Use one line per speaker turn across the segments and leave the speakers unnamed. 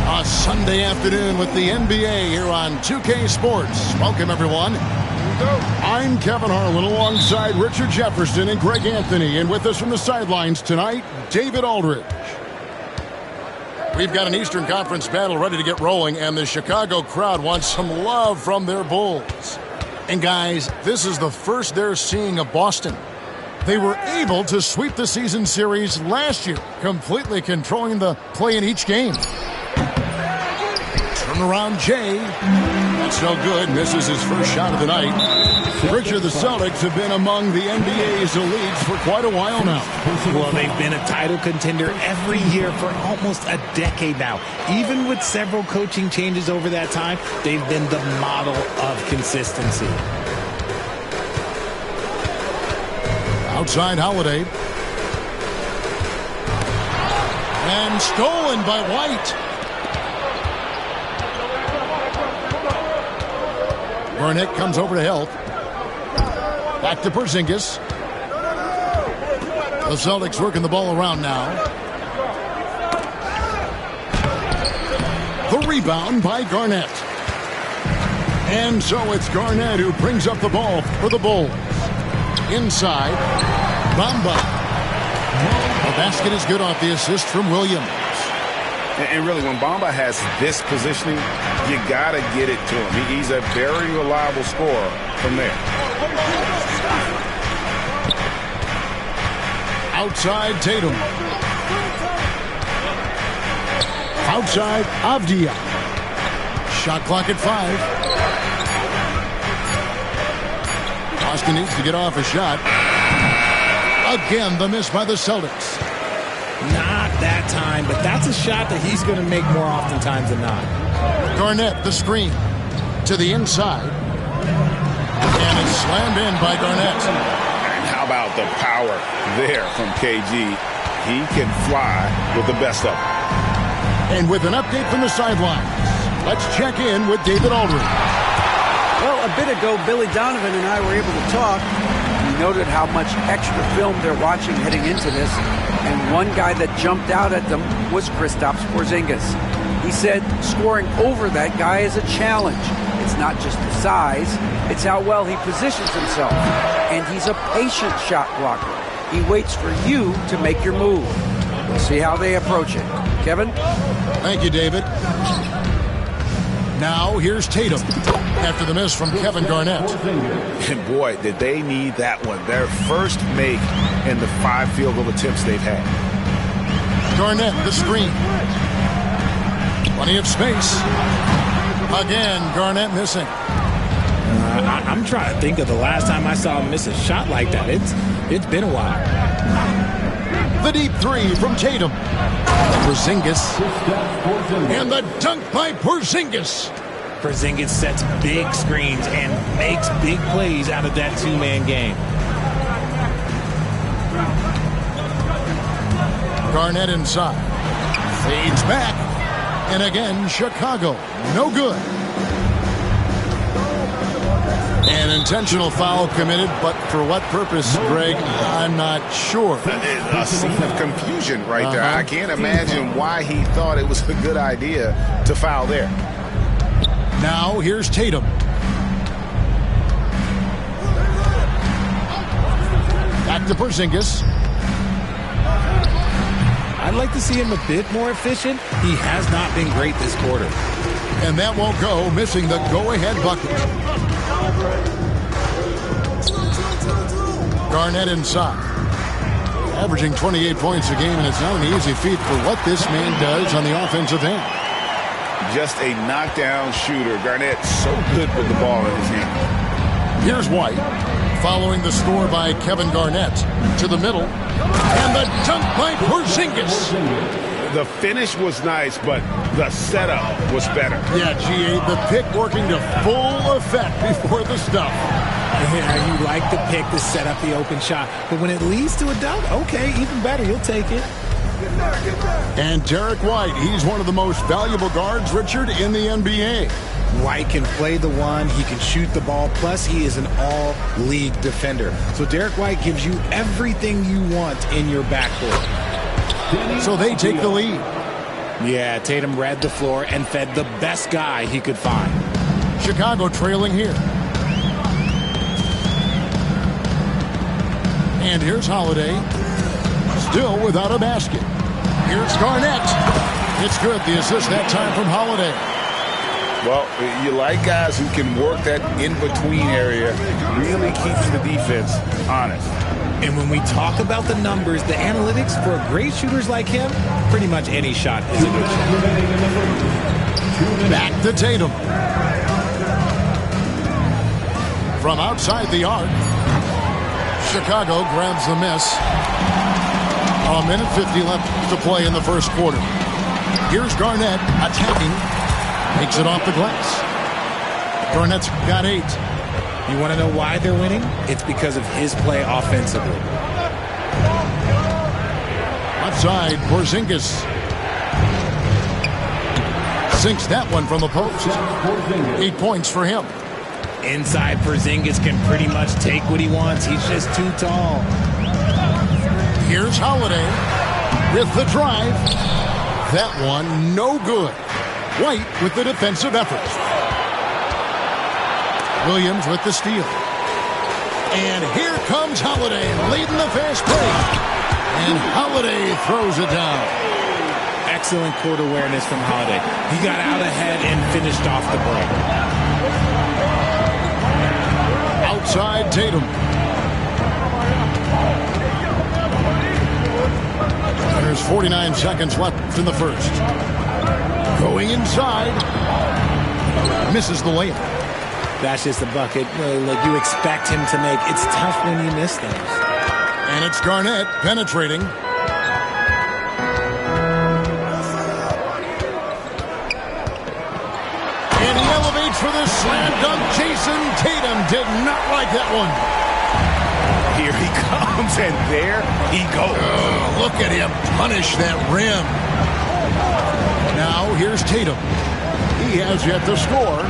A Sunday afternoon with the NBA here on 2K Sports. Welcome, everyone. I'm Kevin Harlan alongside Richard Jefferson and Greg Anthony. And with us from the sidelines tonight, David Aldridge. We've got an Eastern Conference battle ready to get rolling, and the Chicago crowd wants some love from their Bulls. And guys, this is the first they're seeing of Boston. They were able to sweep the season series last year, completely controlling the play in each game. Turnaround Jay. That's no good. Misses his first shot of the night. Richard, the Celtics have been among the NBA's elites for quite a while now.
Well, they've been a title contender every year for almost a decade now. Even with several coaching changes over that time, they've been the model of consistency.
Outside Holiday. And stolen by White. Garnett comes over to help. Back to Porzingis. The Celtics working the ball around now. The rebound by Garnett. And so it's Garnett who brings up the ball for the Bulls. Inside, Bamba. The basket is good off the assist from Williams.
And really, when Bamba has this positioning, you got to get it to him. He's a very reliable scorer from there.
Outside Tatum. Outside Avdia. Shot clock at 5. Boston needs to get off a shot. Again, the miss by the Celtics.
Not that time, but that's a shot that he's going to make more oftentimes than not.
Garnett, the screen. To the inside. And it's slammed in by Garnett.
And how about the power there from KG? He can fly with the best of them.
And with an update from the sidelines, let's check in with David Aldridge.
Well, a bit ago, Billy Donovan and I were able to talk. We noted how much extra film they're watching heading into this. And one guy that jumped out at them was Kristaps Porzingis. He said scoring over that guy is a challenge. It's not just the size, it's how well he positions himself. And he's a patient shot blocker. He waits for you to make your move. We'll see how they approach it. Kevin?
Thank you, David. Now here's Tatum after the miss from Kevin Garnett.
And boy, did they need that one. Their first make in the 5 field goal attempts they've had.
Garnett, the screen. Plenty of space. Again, Garnett missing.
I'm trying to think of the last time I saw him miss a shot like that. It's been a while.
The deep three from Tatum. Porzingis. And the dunk by Porzingis.
Porzingis sets big screens and makes big plays out of that two-man game.
Garnett inside. Fades back. And again, Chicago. No good. An intentional foul committed, but for what purpose, Greg, I'm not sure.
A scene of confusion right there. I can't imagine why he thought it was a good idea to foul there.
Now here's Tatum. Back to Porzingis.
I'd like to see him a bit more efficient. He has not been great this quarter.
And that won't go, missing the go-ahead bucket. Garnett inside. Averaging 28 points a game, and it's not an easy feat for what this man does on the offensive end.
Just a knockdown shooter. Garnett so good with the ball in his hand.
Here's White, following the score by Kevin Garnett. To the middle, and the dunk by Porzingis.
The finish was nice, but the setup was better.
Yeah, G.A., the pick working to full effect before the stuff.
Yeah, you like the pick to set up the open shot, but when it leads to a dunk, okay, even better, you'll take it.
And Derek White, he's one of the most valuable guards, Richard, in the NBA.
White can play the one, he can shoot the ball, plus he is an all-league defender. So Derek White gives you everything you want in your backcourt.
So they take the lead.
Yeah, Tatum read the floor and fed the best guy he could find.
Chicago trailing here. And here's Holiday. Still without a basket. Here's Garnett. It's good, the assist that time from Holiday.
Well, you like guys who can work that in-between area, really keeps the defense honest.
And when we talk about the numbers, the analytics for great shooters like him, pretty much any shot is a good shot.
Back to Tatum. From outside the arc, Chicago grabs the miss. A minute 50 left to play in the first quarter. Here's Garnett attacking. Takes it off the glass. Garnett's got 8.
You want to know why they're winning? It's because of his play offensively.
Outside, Porzingis sinks that one from the post. 8 points for him.
Inside, Porzingis can pretty much take what he wants. He's just too tall.
Here's Holiday with the drive. That one, no good. White with the defensive effort. Williams with the steal. And here comes Holiday leading the fast break. And Holiday throws it down.
Excellent court awareness from Holiday. He got out ahead and finished off the break.
Outside Tatum. There's 49 seconds left in the first. Going inside. Misses the layup.
That's just a bucket. Look, you expect him to make. It's tough when you miss those.
And it's Garnett penetrating. And he elevates for the slam dunk. Jason Tatum did not like that one.
Here he comes, and there he goes.
Oh, look at him punish that rim. Now here's Tatum. He has yet to score.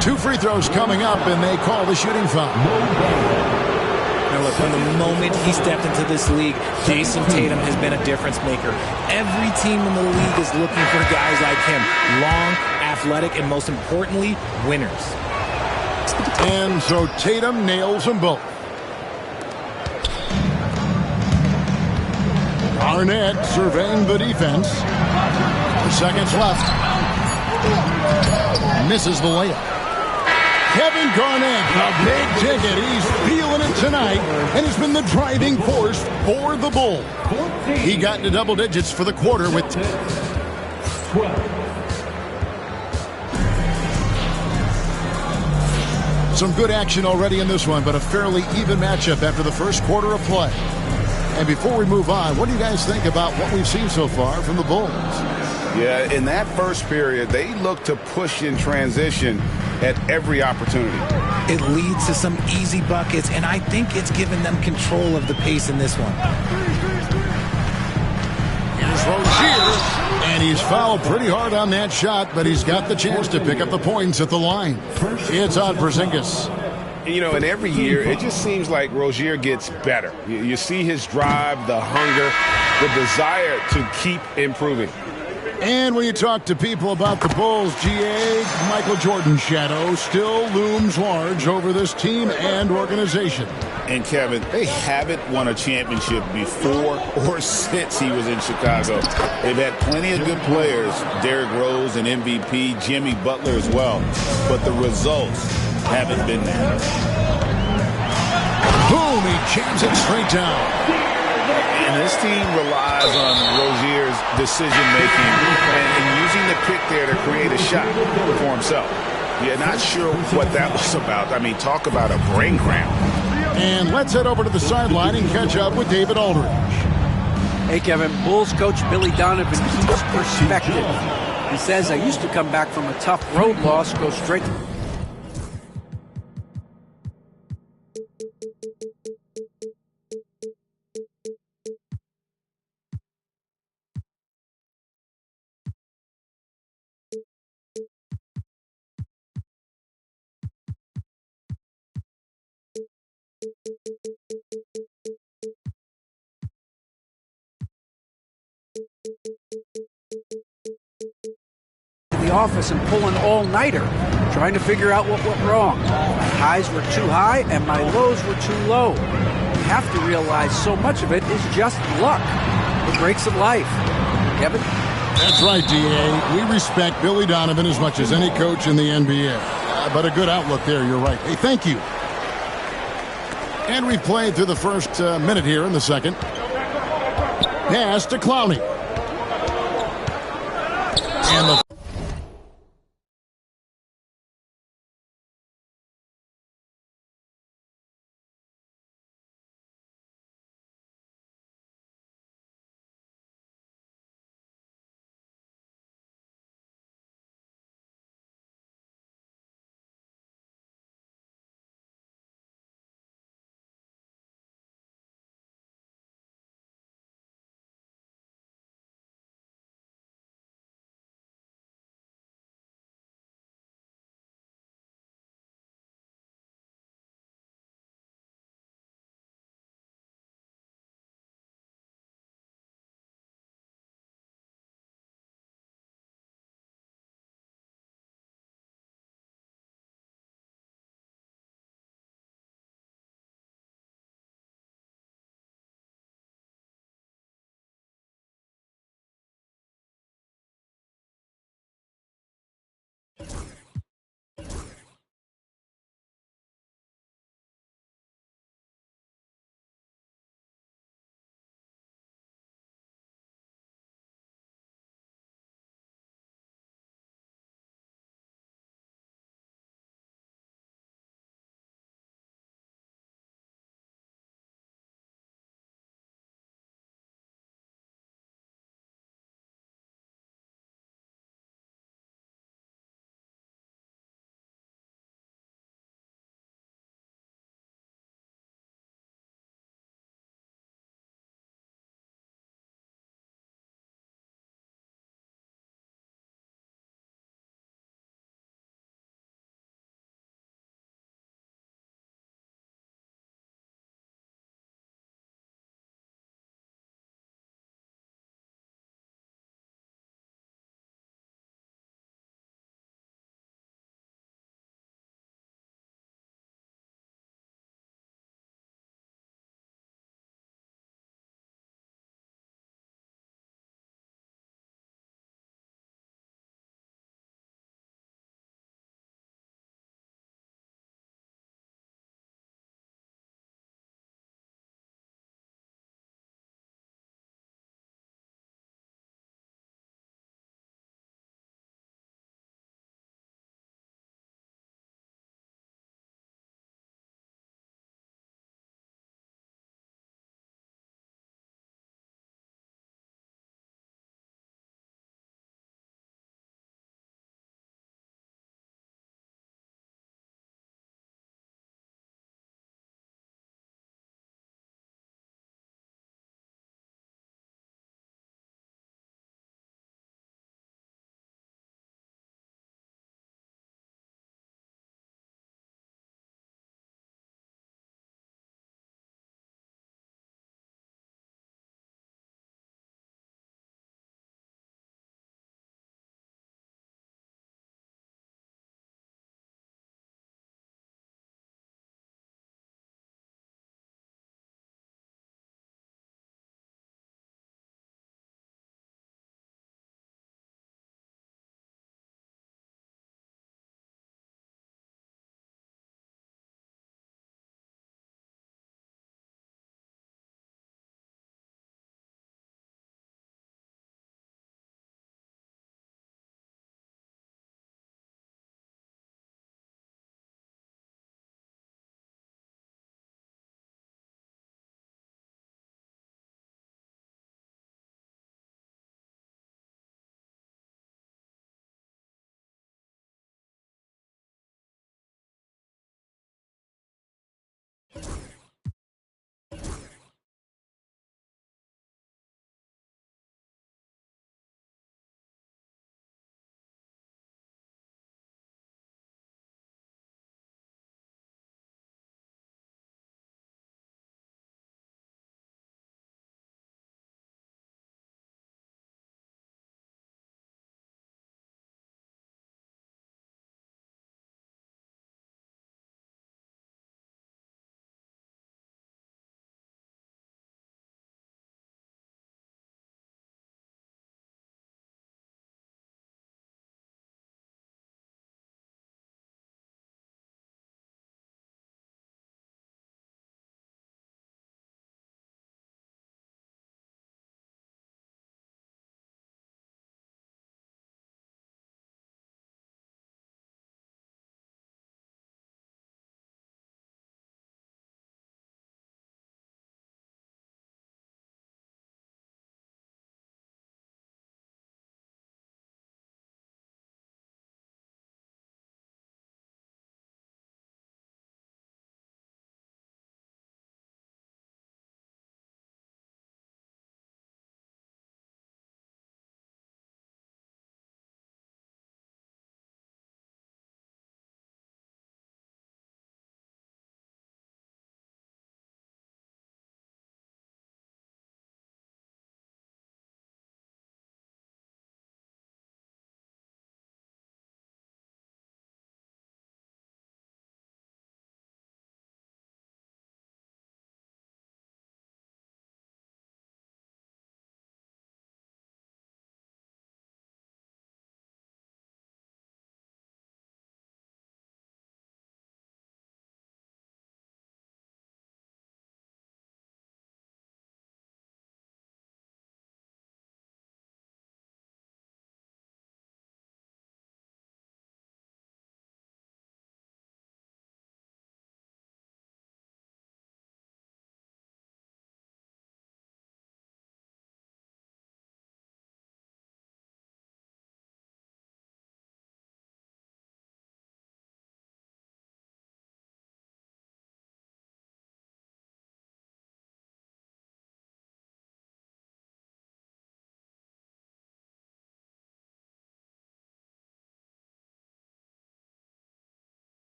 Two free throws coming up, and they call the shooting foul.
Now look, from the moment he stepped into this league, Jason Tatum has been a difference maker. Every team in the league is looking for guys like him. Long, athletic, and most importantly, winners.
And so Tatum nails them both. Garnett surveying the defense. 4 seconds left. Misses the layup. Kevin Garnett, a big ticket. He's feeling it tonight and has been the driving force for the Bulls. He got into double digits for the quarter with 12. Some good action already in this one, but a fairly even matchup after the first quarter of play. And before we move on, what do you guys think about what we've seen so far from the Bulls?
Yeah, in that first period, they look to push in transition at every opportunity.
It leads to some easy buckets, and I think it's given them control of the pace in this one.
Here's Rozier, and he's fouled pretty hard on that shot, but he's got the chance to pick up the points at the line. It's on Porzingis.
You know, and every year, it just seems like Rozier gets better. You see his drive, the hunger, the desire to keep improving.
And when you talk to people about the Bulls, GA, Michael Jordan's shadow still looms large over this team and organization.
And, Kevin, they haven't won a championship before or since he was in Chicago. They've had plenty of good players, Derrick Rose and MVP, Jimmy Butler as well. But the results haven't been there.
Boom, he jams it straight down.
And this team relies on Rozier's decision-making and using the pick there to create a shot for himself. Yeah, not sure what that was about. I mean, talk about a brain cramp.
And let's head over to the sideline and catch up with David Aldridge.
Hey, Kevin, Bulls coach Billy Donovan keeps perspective. He says, I used to come back from a tough road loss, go straight to the office and pull an all-nighter, trying to figure out what went wrong. My highs were too high and my lows were too low. You have to realize so much of it is just luck, the breaks of life. Kevin?
That's right, DA. We respect Billy Donovan as much as any coach in the NBA. But a good outlook there, you're right. Hey, thank you. And we've played through the first minute here in the second. Pass to Clowney. And the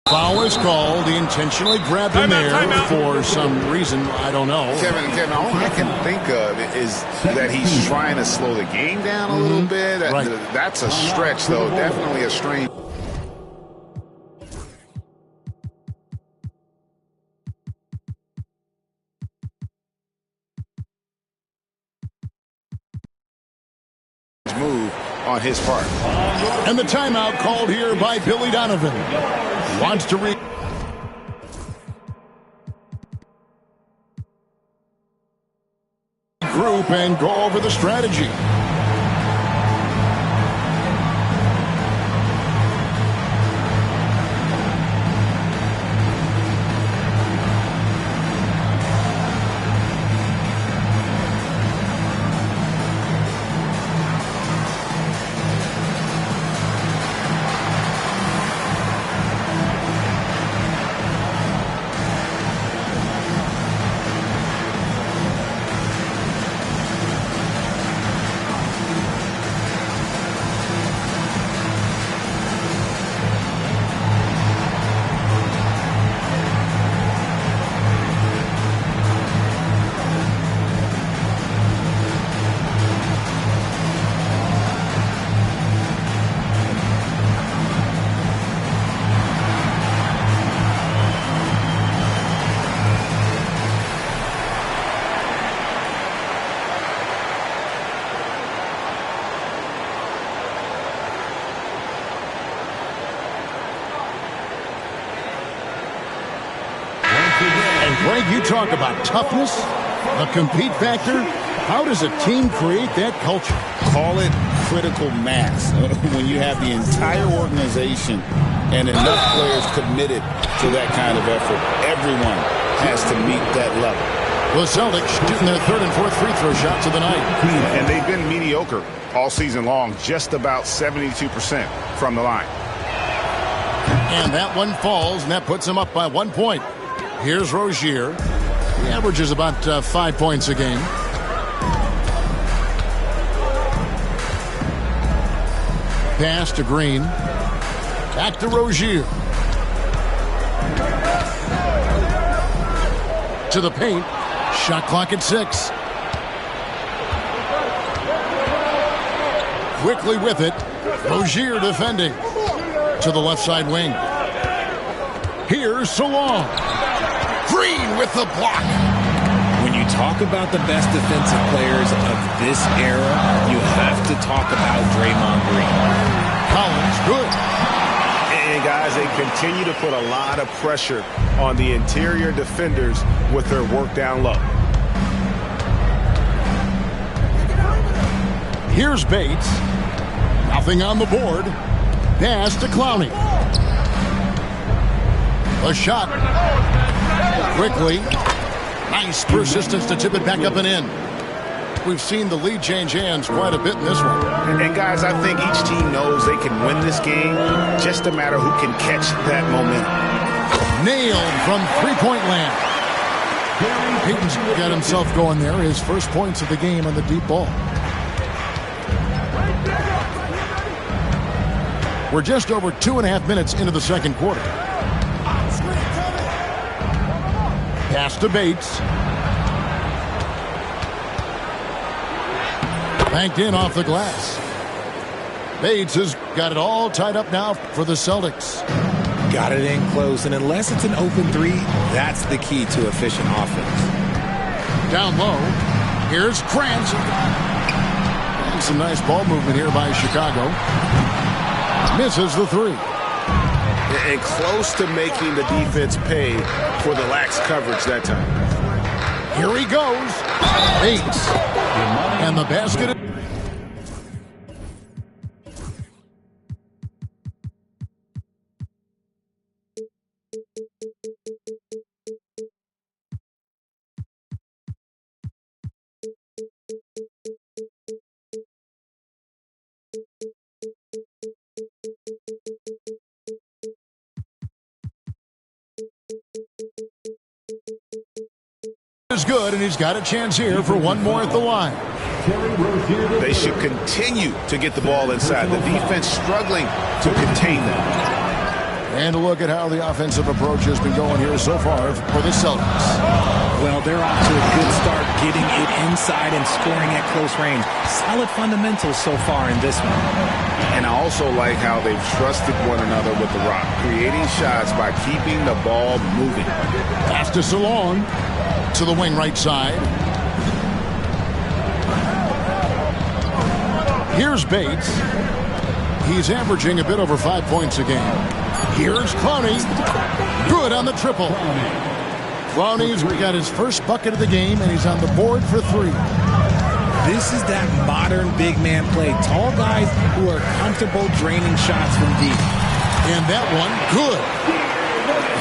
Foul is called. He intentionally grabbed him there for some reason. I don't know.
Kevin, all I can think of is that he's trying to slow the game down a little bit.
Right.
That's a stretch, though. Definitely a strain. Move on his part.
And the timeout called here by Billy Donovan. Wants to regroup and go over the strategy. Greg, you talk about toughness, the compete factor. How does a team create that culture?
Call it critical mass. When you have the entire organization and enough players committed to that kind of effort, everyone has to meet that level.
The Celtics shooting their third and fourth free throw shots of the night.
And they've been mediocre all season long, just about 72% from the line.
And that one falls, and that puts them up by 1 point. Here's Rozier. He averages about 5 points a game. Pass to Green. Back to Rozier. To the paint. Shot clock at 6. Quickly with it. Rozier defending. To the left side wing. Here's Salong. Green with the block.
When you talk about the best defensive players of this era, you have to talk about Draymond Green.
Collins, good.
And guys, they continue to put a lot of pressure on the interior defenders with their work down low.
Here's Bates. Nothing on the board. Pass to Clowney. A shot. Quickly. Nice persistence to tip it back up and in. We've seen the lead change hands quite a bit in this one.
And guys, I think each team knows they can win this game. Just a matter who can catch that momentum.
Nailed from three-point land. Payton's got himself going there. His first points of the game on the deep ball. We're just over 2.5 minutes into the second quarter. Pass to Bates. Banked in off the glass. Bates has got it all tied up now for the Celtics.
Got it in close, and unless it's an open three, that's the key to efficient offense.
Down low. Here's Krantz. And some nice ball movement here by Chicago. Misses the three.
And close to making the defense pay for the lax coverage that time.
Here he goes. Bates. And the basket. Is good, and he's got a chance here for one more at the line.
They should continue to get the ball inside. The defense struggling to contain them.
And look at how the offensive approach has been going here so far for the Celtics.
Well, they're off to a good start getting it inside and scoring at close range. Solid fundamentals so far in this one.
And I also like how they've trusted one another with the rock, creating shots by keeping the ball moving.
Pass to Salon to the wing right side. Here's Bates. He's averaging a bit over 5 points a game. Here's Clowney. Good on the triple. Clowney's got his first bucket of the game, and he's on the board for 3.
This is that modern big man play. Tall guys who are comfortable draining shots from deep.
And that one, good.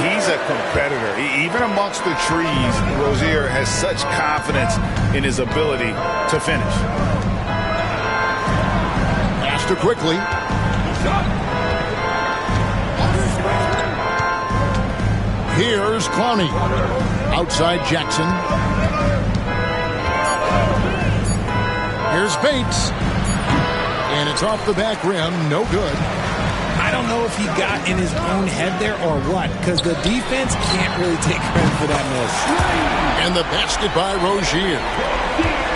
He's a competitor. Even amongst the trees, Rozier has such confidence in his ability to finish.
Faster quickly. Here's Clowney. Outside Jackson. Here's Bates. And it's off the back rim. No good.
I don't know if he got in his own head there or what, because the defense can't really take credit for that miss.
And the basket by Rozier.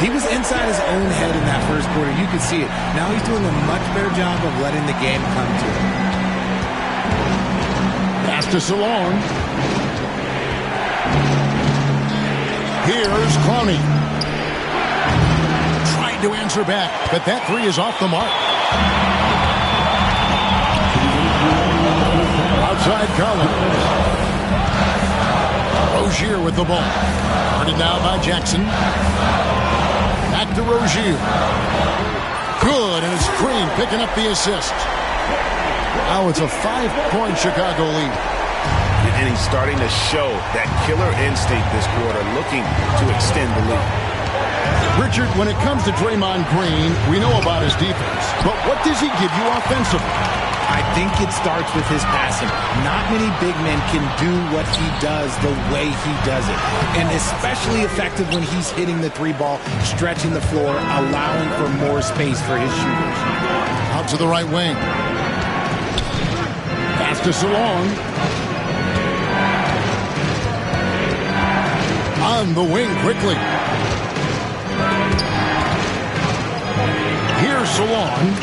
He was inside his own head in that first quarter. You could see it. Now he's doing a much better job of letting the game come to him.
Pass to Salon. Here's Clowney. Trying to answer back, but that 3 is off the mark. Outside Collins. Rozier with the ball. Guarded now by Jackson. Back to Rozier. Good, and it's Green picking up the assist. Now it's a 5-point Chicago lead.
And he's starting to show that killer instinct this quarter, looking to extend the lead.
Richard, when it comes to Draymond Green, we know about his defense. But what does he give you offensively?
I think it starts with his passing. Not many big men can do what he does the way he does it. And especially effective when he's hitting the 3-ball, stretching the floor, allowing for more space for his shooters.
Out to the right wing. Pass to Salon. On the wing quickly. Here's Salon.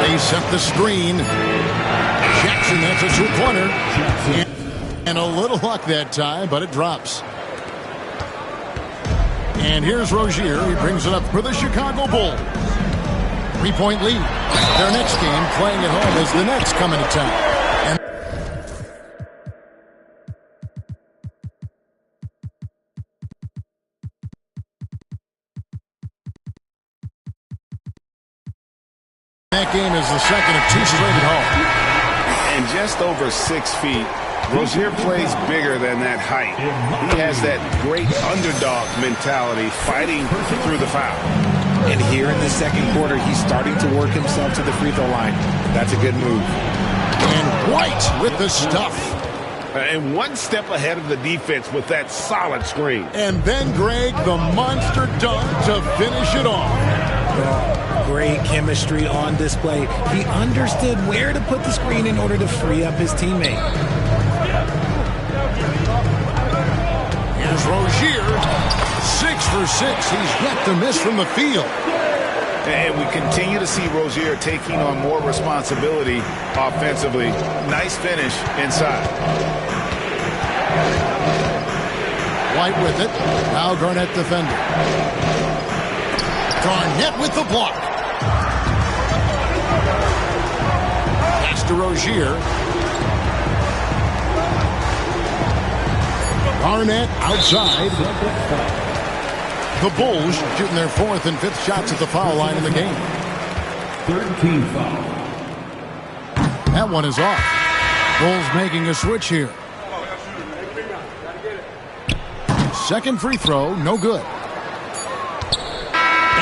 They set the screen. Jackson, that's a 2-pointer. And a little luck that time, but it drops. And here's Rozier. He brings it up for the Chicago Bulls. 3-point lead. Their next game playing at home as the Nets come into town. That game is the second of 2 straight at home.
And just over 6 feet, Rozier plays bigger than that height. He has that great underdog mentality, fighting through the foul.
And here in the second quarter, he's starting to work himself to the free throw line. That's a good move.
And White with the stuff.
And one step ahead of the defense with that solid screen.
And then Greg, the monster dunk to finish it off.
Great chemistry on display. He understood where to put the screen in order to free up his teammate.
Here's Rozier. 6 for 6. He's yet to miss from the field.
And we continue to see Rozier taking on more responsibility offensively. Nice finish inside.
White with it. Now Garnett defending. Garnett with the block. Pass to Rozier. Garnett outside. The Bulls shooting their 4th and 5th shots at the foul line in the game.
13 foul.
That one is off. Bulls making a switch here. Second free throw, no good.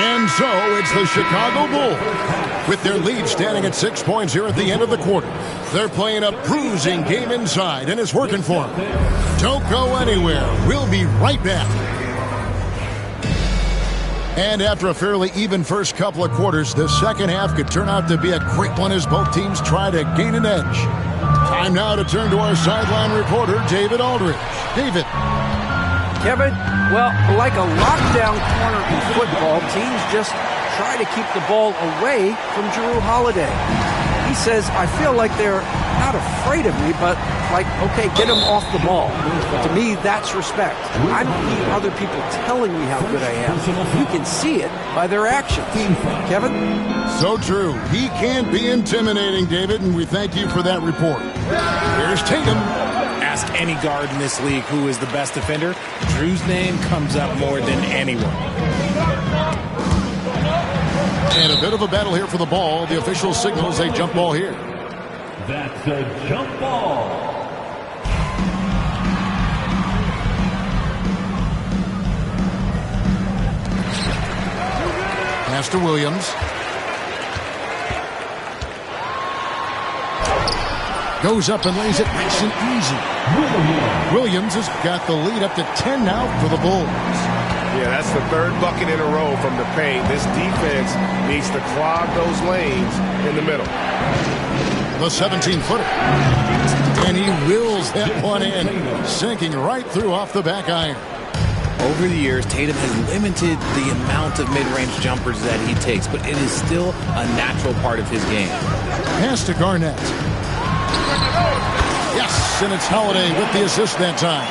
And so it's the Chicago Bulls with their lead standing at 6 points here at the end of the quarter. They're playing a bruising game inside, and it's working for them. Don't go anywhere. We'll be right back. And after a fairly even first couple of quarters, the second half could turn out to be a great one as both teams try to gain an edge. Time now to turn to our sideline reporter, David Aldridge. David.
Kevin, well, like a lockdown corner in football, teams just try to keep the ball away from Jrue Holiday. He says, I feel like they're not afraid of me, but like, okay, get him off the ball. But to me, that's respect. I don't need other people telling me how good I am. You can see it by their actions. Kevin?
So true. He can be intimidating, David, and we thank you for that report. Here's Tatum.
Ask any guard in this league who is the best defender. Drew's name comes up more than anyone.
And a bit of a battle here for the ball. The official signals a jump ball here.
That's a jump ball.
Pass to Williams. Goes up and lays it nice and easy. Williams has got the lead up to 10 now for the Bulls.
Yeah, that's the third bucket in a row from the paint. This defense needs to clog those lanes in the middle.
The 17-footer. And he wheels that one in, sinking right through off the back iron.
Over the years, Tatum has limited the amount of mid-range jumpers that he takes, but it is still a natural part of his game.
Pass to Garnett. Yes, and it's Holiday with the assist that time.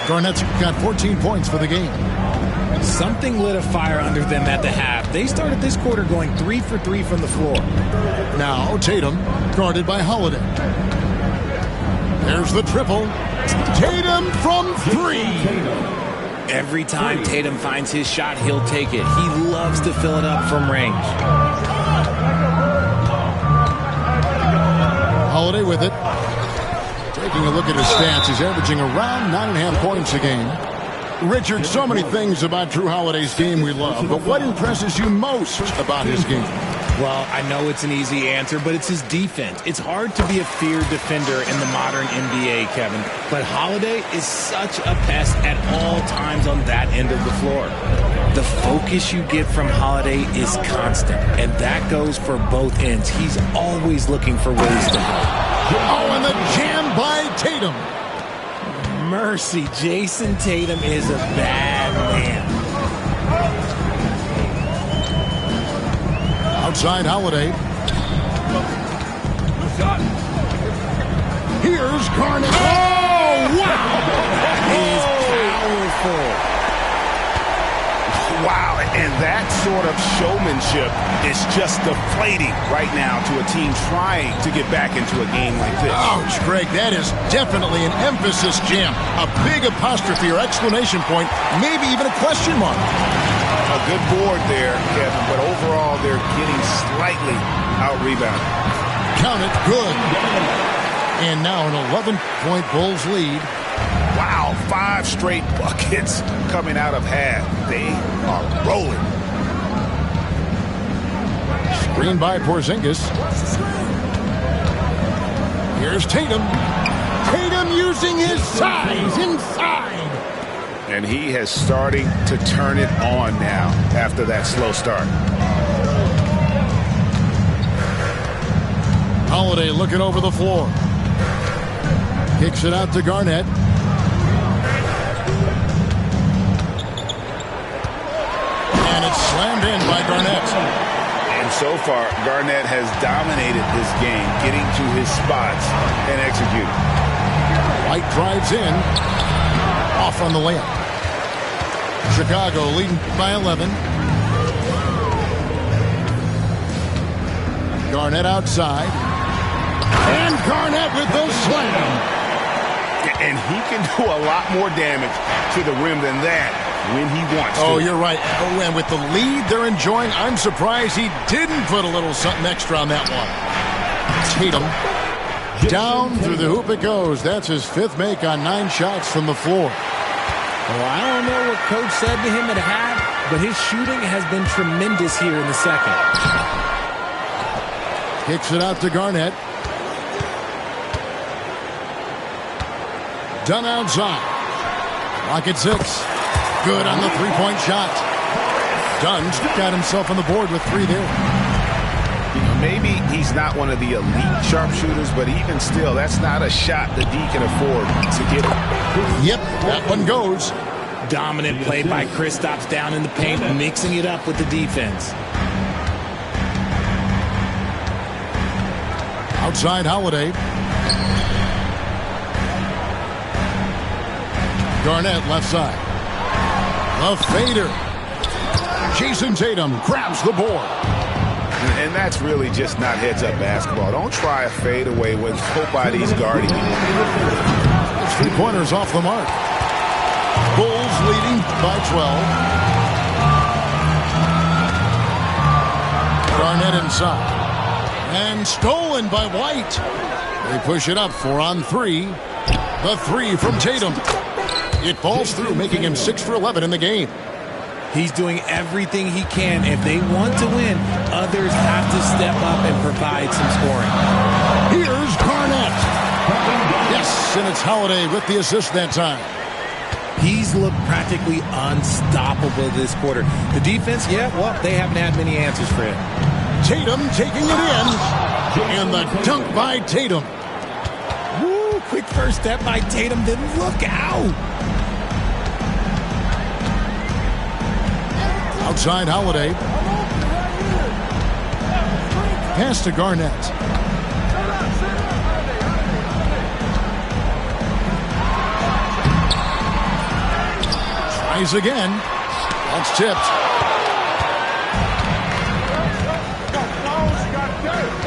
Garnett's got 14 points for the game.
Something lit a fire under them at the half. They started this quarter going 3 for 3 from the floor.
Now Tatum, guarded by Holiday. There's the triple. Tatum from 3.
Every time Tatum finds his shot, he'll take it. He loves to fill it up from range.
Holiday with it. Taking a look at his stats, he's averaging around 9.5 points a game. Richard, so many things about Jrue Holiday's game we love, but what impresses you most about his game?
Well, I know it's an easy answer, but it's his defense. It's hard to be a feared defender in the modern NBA, Kevin. But Holiday is such a pest at all times on that end of the floor. The focus you get from Holiday is constant, and that goes for both ends. He's always looking for ways to help.
Oh, and the jam by Tatum.
Mercy, Jason Tatum is a bad man.
Outside Holiday. Here's Garnett. Oh, wow!
That is powerful.
Wow, and that sort of showmanship is just deflating right now to a team trying to get back into a game like this.
Ouch, Greg, that is definitely an emphasis jam. A big apostrophe or exclamation point, maybe even a question mark.
A good board there, Kevin, but overall they're getting slightly out-rebounded.
Count it, good. And now an 11-point Bulls lead.
Wow, 5 straight buckets coming out of half. They are rolling.
Screen by Porzingis. Here's Tatum. Tatum using his size inside.
And he has starting to turn it on now after that slow start.
Holiday looking over the floor. Kicks it out to Garnett. And it's slammed in by Garnett.
And so far, Garnett has dominated this game, getting to his spots and executing.
White drives in. Off on the layup. Chicago leading by 11. Garnett outside. And Garnett with the slam.
And he can do a lot more damage to the rim than that when he wants to.
Oh, you're right. Oh, and with the lead they're enjoying, I'm surprised he didn't put a little something extra on that one. Tatum. Down through the hoop it goes. That's his 5th make on 9 shots from the floor.
Well, I don't know what Coach said to him at half, but his shooting has been tremendous here in the second.
Kicks it out to Garnett. Dunn outside. Lock at 6. Good on the 3-point shot. Dunn's got himself on the board with 3 there.
Maybe he's not one of the elite sharpshooters, but even still, that's not a shot that D can afford to get him.
Yep, that one goes.
Dominant play by Kristaps down in the paint, mixing it up with the defense.
Outside Holiday. Garnett left side. A fader. Jason Tatum grabs the board.
And that's really just not heads-up basketball. Don't try a fadeaway when nobody's guarding you.
3-pointers off the mark. Bulls leading by 12. Garnett inside. And stolen by White. They push it up 4-on-3. The three from Tatum. It falls through, making him 6 for 11 in the game.
He's doing everything he can. If they want to win, others have to step up and provide some scoring.
Here's Garnett. Yes, and it's Holiday with the assist that time.
He's looked practically unstoppable this quarter. The defense, yeah, well, they haven't had many answers for him.
Tatum taking it in. And the dunk by Tatum.
Woo, quick first step by Tatum, then look out.
Outside Holiday. Pass to Garnett. Tries again. That's tipped.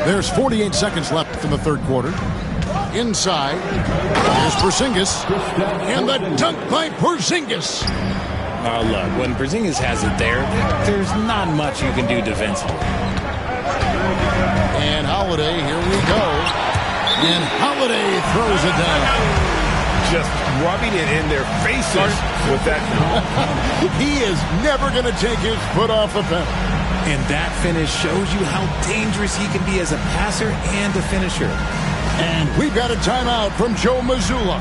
There's 48 seconds left in the third quarter. Inside. Here's Porzingis. And the dunk by Porzingis.
Oh, look, when Porzingis has it there, there's not much you can do defensively.
And Holiday, here we go. And Holiday throws it down.
Just rubbing it in their faces with that.
He is never going to take his foot off the pedal.
And that finish shows you how dangerous he can be as a passer and a finisher.
And we've got a timeout from Joe Mazzulla.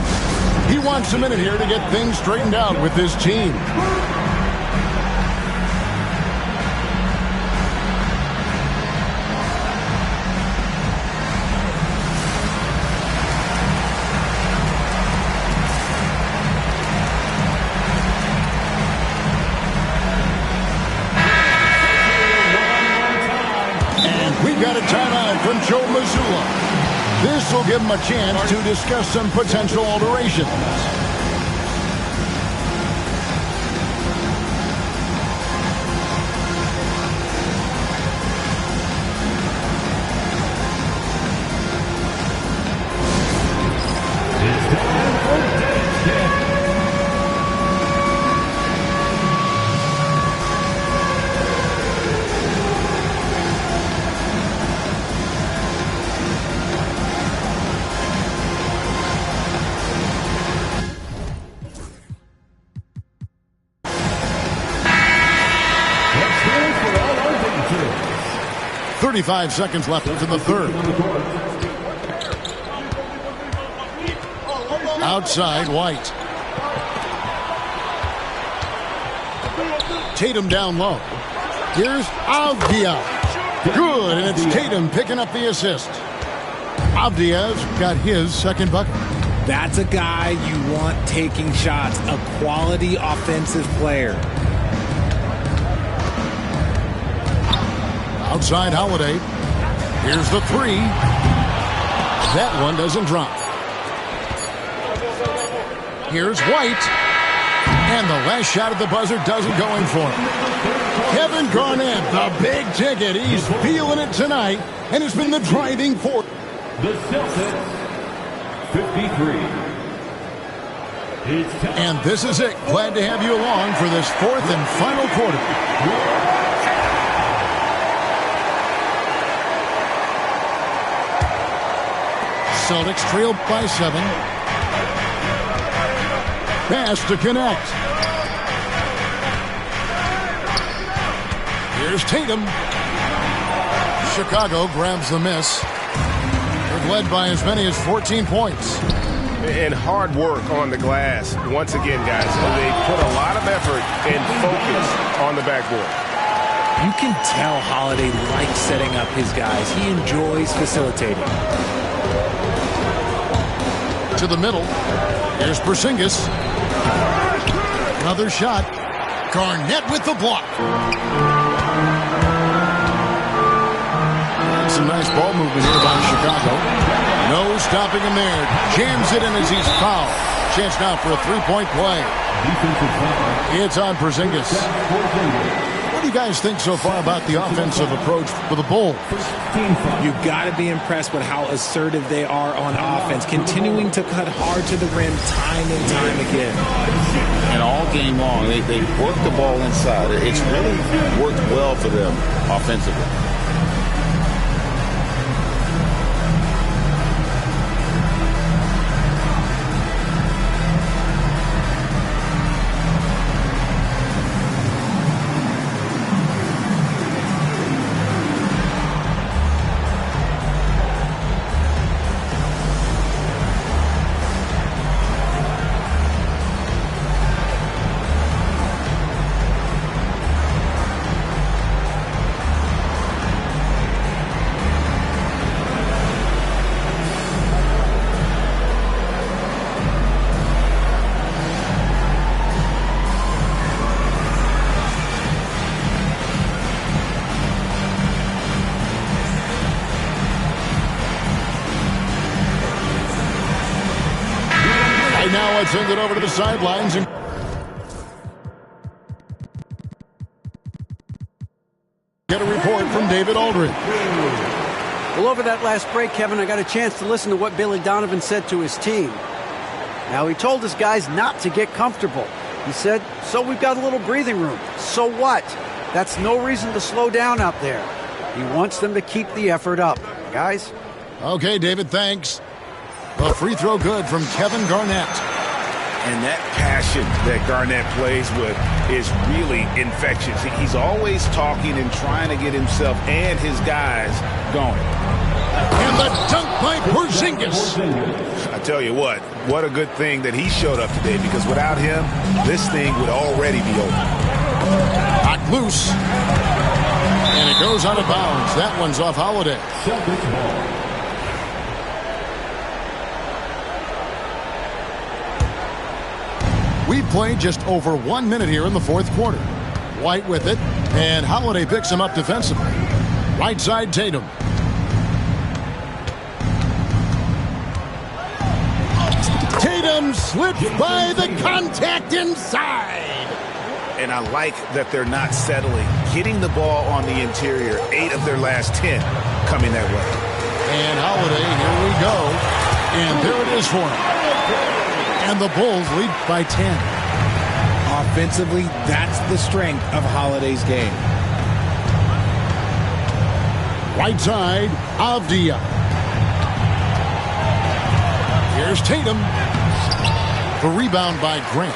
He wants a minute here to get things straightened out with his team. And we've got a timeout from Joe Mazzulla. This will give him a chance to discuss some potential alterations. .35 seconds left into the third. Outside, White. Tatum down low. Here's Avdija. Good, and it's Tatum picking up the assist. Avdija's got his second bucket.
That's a guy you want taking shots, a quality offensive player.
Outside Holiday. Here's the three. That one doesn't drop. Here's White. And the last shot at the buzzer doesn't go in for him. Kevin Garnett, the big ticket. He's feeling it tonight and has been the driving force.
The Celtics, 53.
And this is it. Glad to have you along for this fourth and final quarter. Celtics trailed by 7. Pass to connect. Here's Tatum. Chicago grabs the miss. They're led by as many as 14 points.
And hard work on the glass. Once again, guys, they put a lot of effort and focus on the backboard.
You can tell Holiday likes setting up his guys. He enjoys facilitating.
To the middle. Here's Porzingis. Another shot. Garnett with the block. And some nice ball movement here by Chicago. No stopping him there. Jams it in as he's fouled. Chance now for a three-point play. It's on Porzingis. What do you guys think so far about the offensive approach for the Bulls?
You've got to be impressed with how assertive they are on offense, continuing to cut hard to the rim time and time again.
And all game long, they work the ball inside. It's really worked well for them offensively.
Now let's send it over to the sidelines and get a report from David Aldridge.
Well, over that last break, Kevin, I got a chance to listen to what Billy Donovan said to his team. Now, he told his guys not to get comfortable. He said, so we've got a little breathing room. So what? That's no reason to slow down out there. He wants them to keep the effort up. Guys?
Okay, David, thanks. A free throw good from Kevin Garnett.
And that passion that Garnett plays with is really infectious. He's always talking and trying to get himself and his guys going.
And the dunk by Porzingis.
I tell you what a good thing that he showed up today, because without him, this thing would already be over.
Knocked loose. And it goes out of bounds. That one's off Holiday. We've played just over 1 minute here in the fourth quarter. White with it, and Holiday picks him up defensively. Right side, Tatum. Tatum slips by the contact inside.
And I like that they're not settling. Getting the ball on the interior, 8 of their last 10 coming that way.
And Holiday, here we go. And there it is for him. And the Bulls lead by 10.
Offensively, that's the strength of Holiday's game.
Right side, Avdia. Here's Tatum. The rebound by Grant.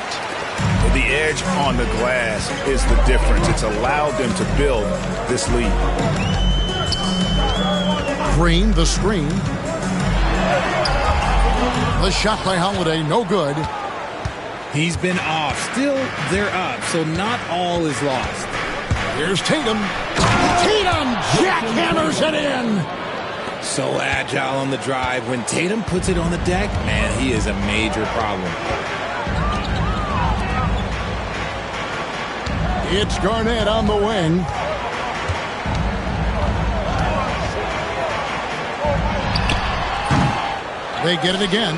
The edge on the glass is the difference. It's allowed them to build this lead.
Green, the screen. The shot by Holiday, no good.
He's been off. Still, they're up, so not all is lost.
Here's Tatum. Tatum jackhammers it in.
So agile on the drive. When Tatum puts it on the deck, man, he is a major problem.
It's Garnett on the wing. They get it again.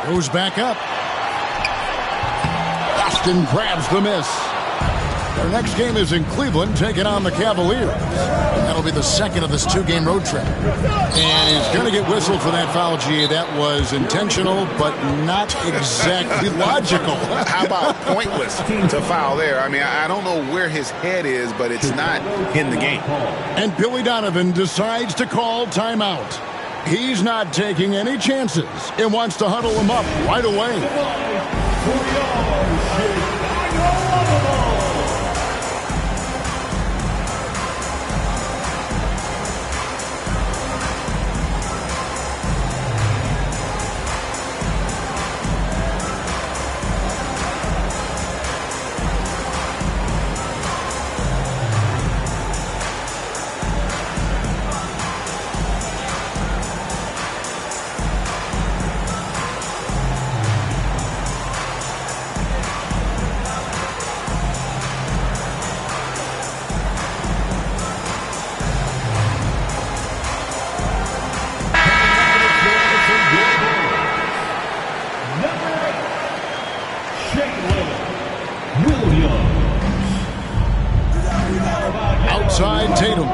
Goes back up. Boston grabs the miss. Their next game is in Cleveland, taking on the Cavaliers. That'll be the second of this two-game road trip. And he's going to get whistled for that foul, G. That was intentional, but not exactly logical.
How about pointless to foul there? I mean, I don't know where his head is, but it's not in the game.
And Billy Donovan decides to call timeout. He's not taking any chances and wants to huddle him up right away. side, Tatum.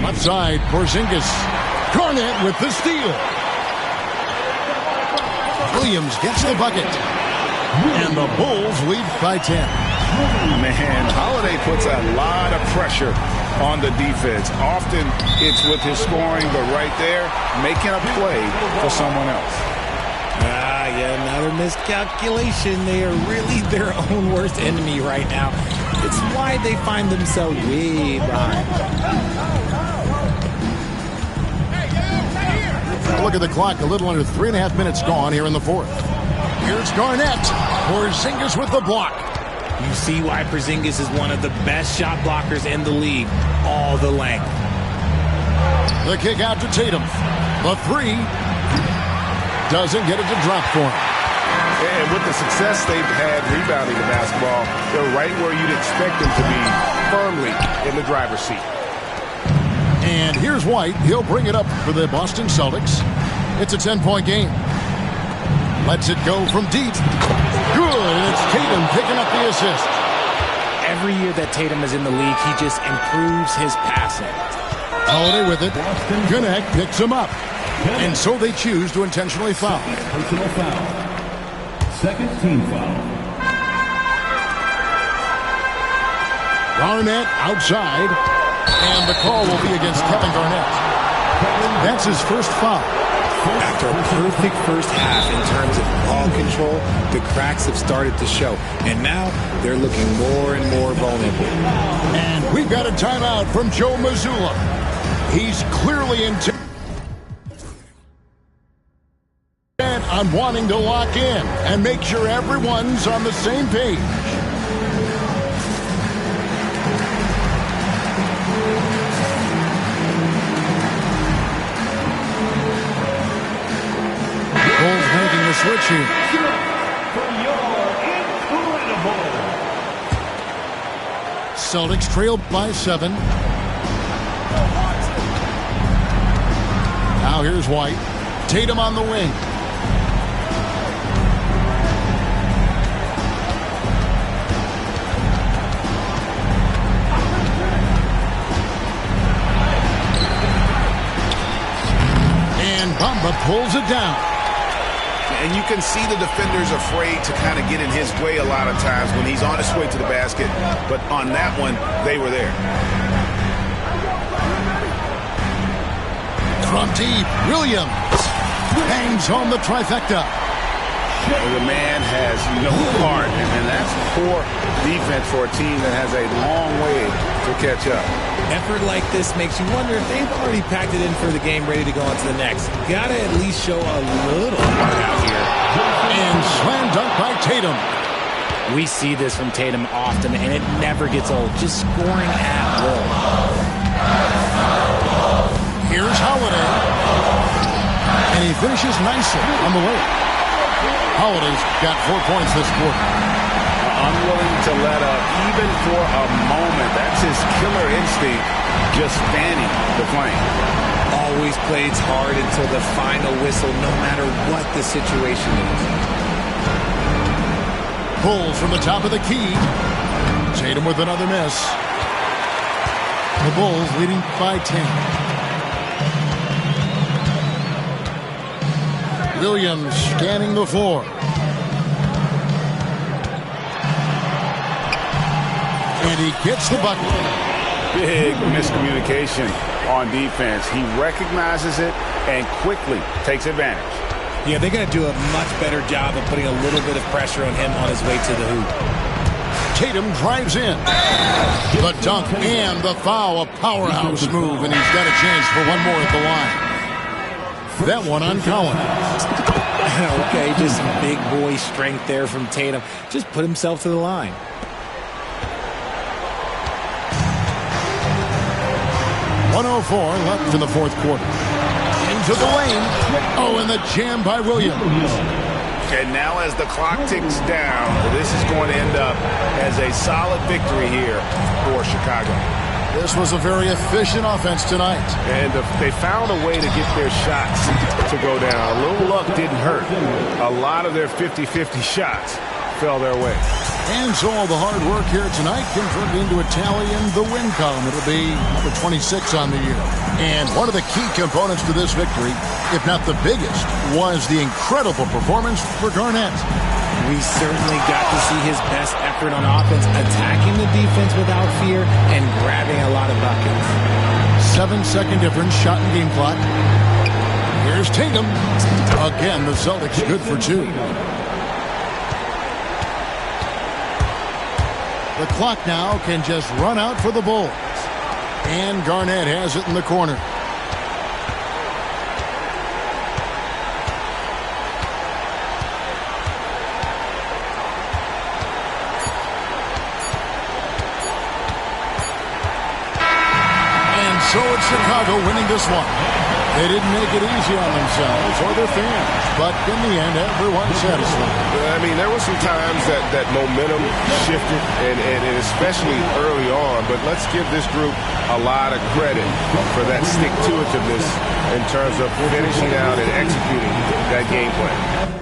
Left side, Porzingis. Garnett with the steal. Williams gets the bucket. And the Bulls lead by 10.
Man, Holiday puts a lot of pressure on the defense. Often it's with his scoring, but right there, making a play for someone else.
Yeah, another miscalculation. They are really their own worst enemy right now. It's why they find themselves way behind.
Look at the clock. A little under 3.5 minutes gone here in the fourth. Here's Garnett. Porzingis with the block.
You see why Porzingis is one of the best shot blockers in the league. All the length.
The kick out to Tatum. The three doesn't get it to drop for him.
And with the success they've had rebounding the basketball, they're right where you'd expect them to be, firmly in the driver's seat.
And here's White. He'll bring it up for the Boston Celtics. It's a 10-point game. Lets it go from deep. Good, and it's Tatum picking up the assist.
Every year that Tatum is in the league, he just improves his passing.
Holiday with it. Garnett picks him up. And so they choose to intentionally foul.
Personal foul. Second team foul.
Garnett outside. And the call will be against Kevin Garnett. That's his first foul.
After a perfect first half in terms of ball control, the cracks have started to show. And now they're looking more and more vulnerable.
And we've got a timeout from Joe Mazzulla. He's clearly intent on wanting to lock in and make sure everyone's on the same page. Bulls making the switch here. Celtics trail by 7. Now here's White. Tatum on the wing. And Bamba pulls it down.
And you can see the defenders afraid to kind of get in his way a lot of times when he's on his way to the basket. But on that one, they were there.
From deep, Williams bangs home the trifecta.
The man has no heart, and that's poor defense for a team that has a long way to catch up.
Effort like this makes you wonder if they've already packed it in for the game, ready to go on to the next. Gotta at least show a little heart out here.
And slam dunk by Tatum.
We see this from Tatum often, and it never gets old. Just scoring at will.
Here's Holiday. And he finishes nicely on the way. Holiday's got 4 points this quarter.
Unwilling to let up even for a moment. That's his killer instinct, just fanning the flame.
Always plays hard until the final whistle, no matter what the situation is.
Bulls from the top of the key. Tatum with another miss. The Bulls leading by 10. Williams scanning the floor. And he gets the bucket.
Big miscommunication on defense. He recognizes it and quickly takes advantage.
Yeah, they're going to do a much better job of putting a little bit of pressure on him on his way to the hoop.
Tatum drives in. The dunk and the foul, a powerhouse move, and he's got a chance for one more at the line. That one on Collins.
Okay, just some big boy strength there from Tatum. Just put himself to the line. .104
left in the fourth quarter. Into the lane. Oh, and the jam by Williams.
And now as the clock ticks down, this is going to end up as a solid victory here for Chicago.
This was a very efficient offense tonight.
And they found a way to get their shots to go down. A little luck didn't hurt. A lot of their 50-50 shots fell their way.
And so all the hard work here tonight converted into a tally in the win column. It'll be number 26 on the year. And one of the key components to this victory, if not the biggest, was the incredible performance for Garnett.
We certainly got to see his best effort on offense, attacking the defense without fear and grabbing a lot of buckets.
7-second difference, shot and game clock. Here's Tatum. Again, the Celtics good for 2. The clock now can just run out for the Bulls. And Garnett has it in the corner. And so it's Chicago winning this one. They didn't make it easy on themselves or their fans, but in the end, everyone's satisfied.
I mean, there were some times that momentum shifted, and especially early on, but let's give this group a lot of credit for that stick-to-itiveness in terms of finishing out and executing that game plan.